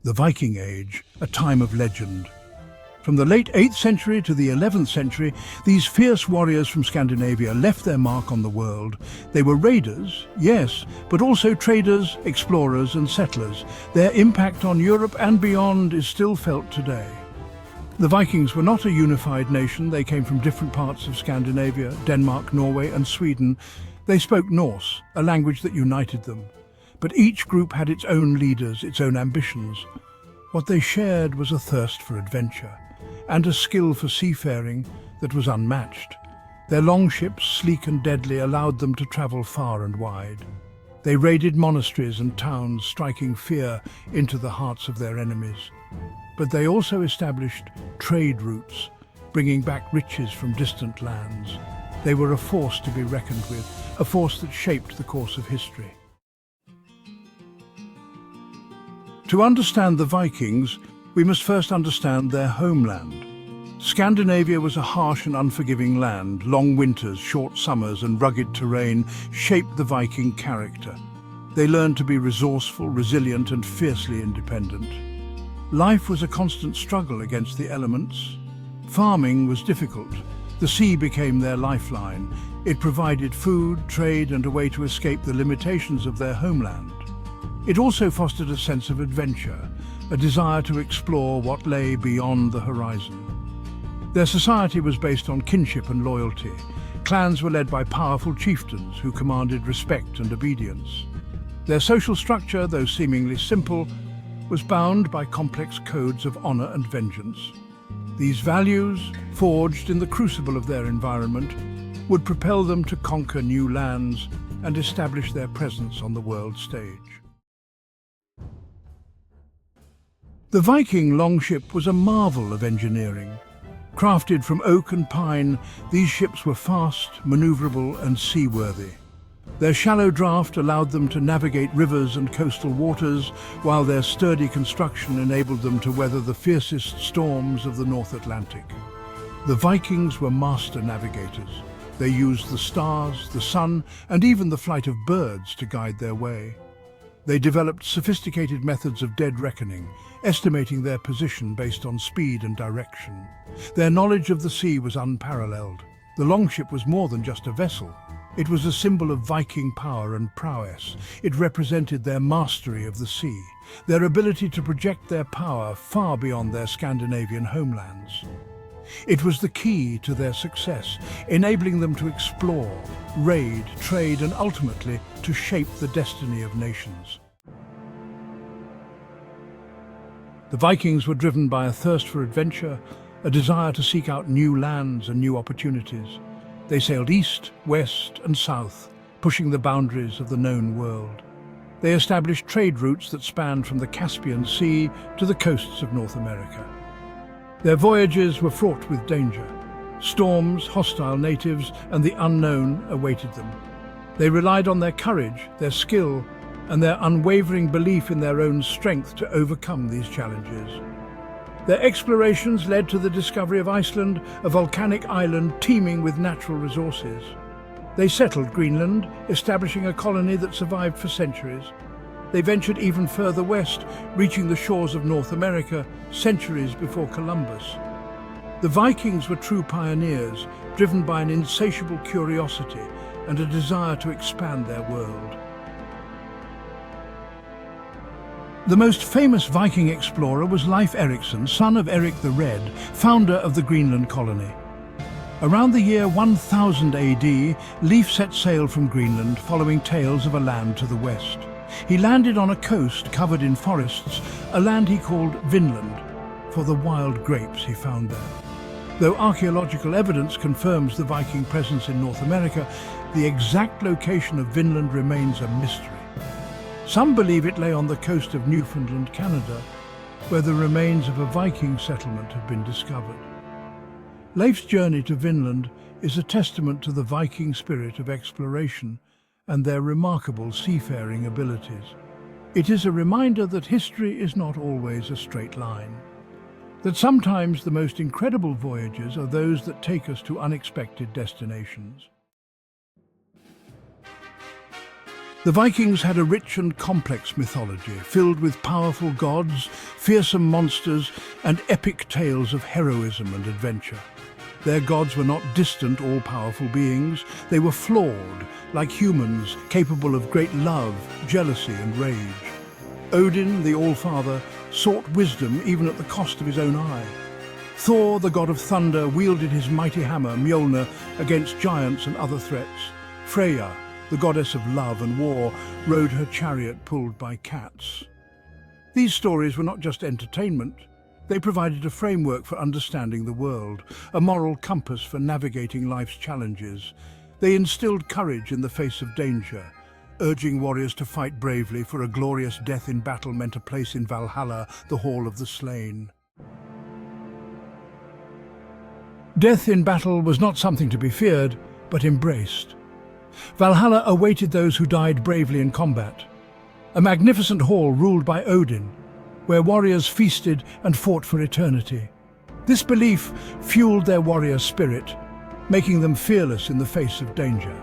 The Viking Age, a time of legend. From the late 8th century to the 11th century, these fierce warriors from Scandinavia left their mark on the world. They were raiders, yes, but also traders, explorers and settlers. Their impact on Europe and beyond is still felt today. The Vikings were not a unified nation. They came from different parts of Scandinavia, Denmark, Norway and Sweden. They spoke Norse, a language that united them. But each group had its own leaders, its own ambitions. What they shared was a thirst for adventure and a skill for seafaring that was unmatched. Their longships, sleek and deadly, allowed them to travel far and wide. They raided monasteries and towns, striking fear into the hearts of their enemies. But they also established trade routes, bringing back riches from distant lands. They were a force to be reckoned with, a force that shaped the course of history. To understand the Vikings, we must first understand their homeland. Scandinavia was a harsh and unforgiving land. Long winters, short summers and rugged terrain shaped the Viking character. They learned to be resourceful, resilient and fiercely independent. Life was a constant struggle against the elements. Farming was difficult. The sea became their lifeline. It provided food, trade and a way to escape the limitations of their homeland. It also fostered a sense of adventure, a desire to explore what lay beyond the horizon. Their society was based on kinship and loyalty. Clans were led by powerful chieftains who commanded respect and obedience. Their social structure, though seemingly simple, was bound by complex codes of honor and vengeance. These values, forged in the crucible of their environment, would propel them to conquer new lands and establish their presence on the world stage. The Viking longship was a marvel of engineering. Crafted from oak and pine, these ships were fast, maneuverable and seaworthy. Their shallow draft allowed them to navigate rivers and coastal waters, while their sturdy construction enabled them to weather the fiercest storms of the North Atlantic. The Vikings were master navigators. They used the stars, the sun, and even the flight of birds to guide their way. They developed sophisticated methods of dead reckoning, estimating their position based on speed and direction. Their knowledge of the sea was unparalleled. The longship was more than just a vessel. It was a symbol of Viking power and prowess. It represented their mastery of the sea, their ability to project their power far beyond their Scandinavian homelands. It was the key to their success, enabling them to explore, raid, trade, and ultimately to shape the destiny of nations. The Vikings were driven by a thirst for adventure, a desire to seek out new lands and new opportunities. They sailed east, west, and south, pushing the boundaries of the known world. They established trade routes that spanned from the Caspian Sea to the coasts of North America. Their voyages were fraught with danger. Storms, hostile natives, and the unknown awaited them. They relied on their courage, their skill, and their unwavering belief in their own strength to overcome these challenges. Their explorations led to the discovery of Iceland, a volcanic island teeming with natural resources. They settled Greenland, establishing a colony that survived for centuries. They ventured even further west, reaching the shores of North America centuries before Columbus. The Vikings were true pioneers, driven by an insatiable curiosity and a desire to expand their world. The most famous Viking explorer was Leif Erikson, son of Erik the Red, founder of the Greenland colony. Around the year 1000 AD, Leif set sail from Greenland, following tales of a land to the west. He landed on a coast covered in forests, a land he called Vinland, for the wild grapes he found there. Though archaeological evidence confirms the Viking presence in North America, the exact location of Vinland remains a mystery. Some believe it lay on the coast of Newfoundland, Canada, where the remains of a Viking settlement have been discovered. Leif's journey to Vinland is a testament to the Viking spirit of exploration and their remarkable seafaring abilities. It is a reminder that history is not always a straight line, that sometimes the most incredible voyages are those that take us to unexpected destinations. The Vikings had a rich and complex mythology, filled with powerful gods, fearsome monsters, and epic tales of heroism and adventure. Their gods were not distant, all-powerful beings. They were flawed, like humans, capable of great love, jealousy, and rage. Odin, the All-Father, sought wisdom even at the cost of his own eye. Thor, the god of thunder, wielded his mighty hammer, Mjolnir, against giants and other threats. Freya, the goddess of love and war, rode her chariot pulled by cats. These stories were not just entertainment. They provided a framework for understanding the world, a moral compass for navigating life's challenges. They instilled courage in the face of danger, urging warriors to fight bravely, for a glorious death in battle meant a place in Valhalla, the hall of the slain. Death in battle was not something to be feared, but embraced. Valhalla awaited those who died bravely in combat, a magnificent hall ruled by Odin, where warriors feasted and fought for eternity. This belief fueled their warrior spirit, making them fearless in the face of danger.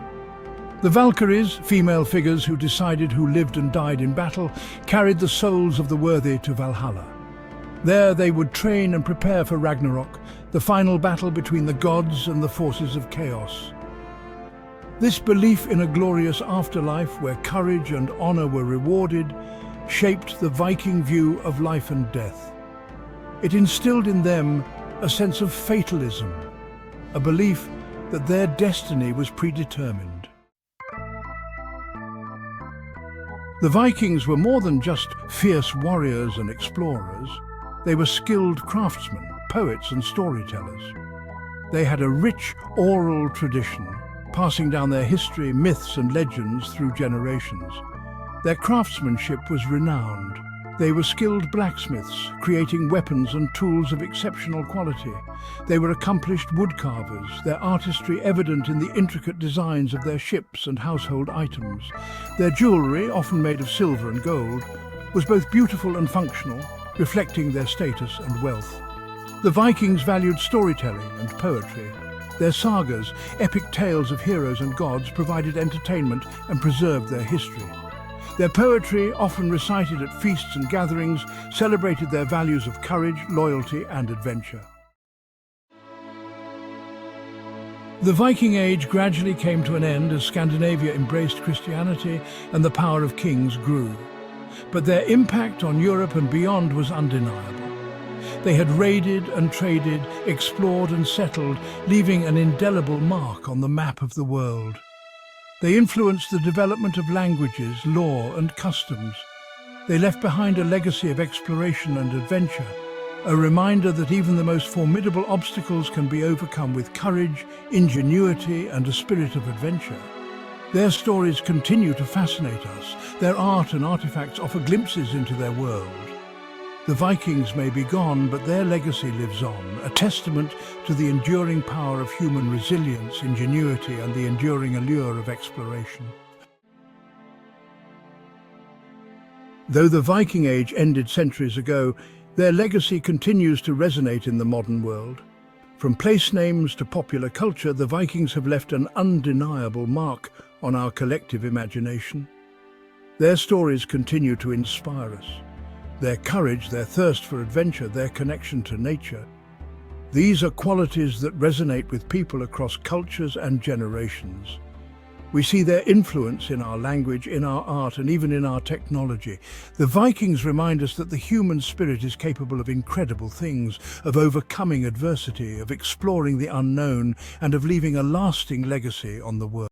The Valkyries, female figures who decided who lived and died in battle, carried the souls of the worthy to Valhalla. There they would train and prepare for Ragnarok, the final battle between the gods and the forces of chaos. This belief in a glorious afterlife where courage and honor were rewarded shaped the Viking view of life and death. It instilled in them a sense of fatalism, a belief that their destiny was predetermined. The Vikings were more than just fierce warriors and explorers. They were skilled craftsmen, poets and storytellers. They had a rich oral tradition, passing down their history, myths and legends through generations. Their craftsmanship was renowned. They were skilled blacksmiths, creating weapons and tools of exceptional quality. They were accomplished woodcarvers, their artistry evident in the intricate designs of their ships and household items. Their jewellery, often made of silver and gold, was both beautiful and functional, reflecting their status and wealth. The Vikings valued storytelling and poetry. Their sagas, epic tales of heroes and gods, provided entertainment and preserved their history. Their poetry, often recited at feasts and gatherings, celebrated their values of courage, loyalty, and adventure. The Viking Age gradually came to an end as Scandinavia embraced Christianity and the power of kings grew. But their impact on Europe and beyond was undeniable. They had raided and traded, explored and settled, leaving an indelible mark on the map of the world. They influenced the development of languages, law and customs. They left behind a legacy of exploration and adventure, a reminder that even the most formidable obstacles can be overcome with courage, ingenuity and a spirit of adventure. Their stories continue to fascinate us. Their art and artifacts offer glimpses into their world. The Vikings may be gone, but their legacy lives on, a testament to the enduring power of human resilience, ingenuity, and the enduring allure of exploration. Though the Viking Age ended centuries ago, their legacy continues to resonate in the modern world. From place names to popular culture, the Vikings have left an undeniable mark on our collective imagination. Their stories continue to inspire us. Their courage, their thirst for adventure, their connection to nature. These are qualities that resonate with people across cultures and generations. We see their influence in our language, in our art, and even in our technology. The Vikings remind us that the human spirit is capable of incredible things, of overcoming adversity, of exploring the unknown, and of leaving a lasting legacy on the world.